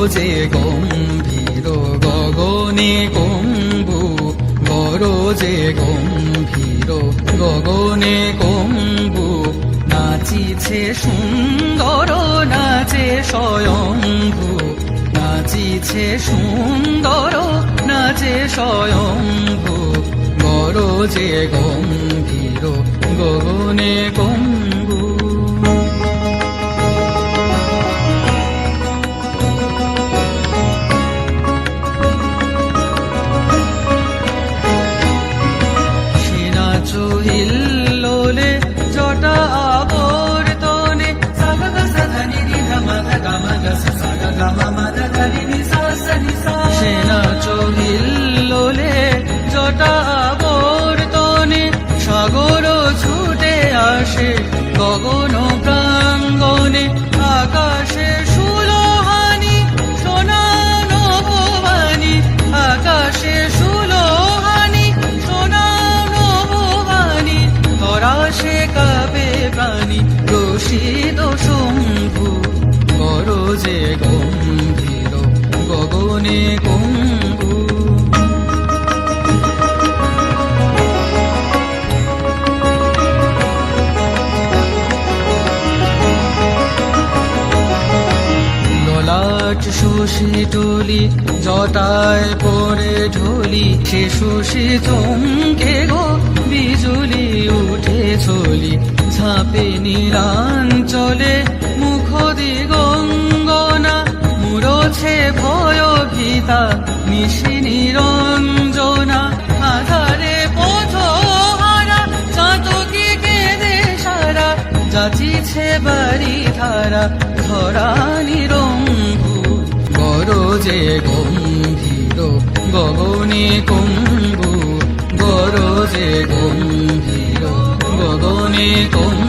গরজে গম্ভীর গগনে কম্বু, গরজে গম্ভীর গগনে কম্বু, নাচিছে সুন্দর নাচে স্বয়ম্ভু, নাচিছে সুন্দর নাচে স্বয়ম্ভু, গরজে গম্ভীর গগনে কম্বু। হিল্লোলে জটা আবর্তনে সাগা গা সা ধা নি রি ধা মা ধা গা মা গা সা সা গা গা মা মা ধা ধা রি নি সা সা নি সা। সে নাচো হিল্লোলে জটা আবর্তনে, সাগর ছুটে আসে গগন প্রাঙ্গনে, আকাশে সুলোহানি সোনা নভবানি, আকাশে সুলোহানি সোনা নভবানি, তরাসে কাবে প্রাণী রসিদ শম্ভু, গরজে গম্ভীর গগনে কম্বু। ললাট শশী টলি জটায় পরে ঢলি, সে শশী চমকে গো বিজুলি উঠে চলি, ঝাঁপে নীলাঞ্চলে মুখ দিগঙ্গনা, মুরছে ভয় ভীতা নিশি নিরঞ্জনা, আধারে পথ হারা চাতকি কেঁদে সারা, যাচিছে বাড়ি ধারা ধরা নিরম্ভু, গরজে গম্ভীর গগনে কম্বু, গরজে গম্ভীর গগনে কম্বু।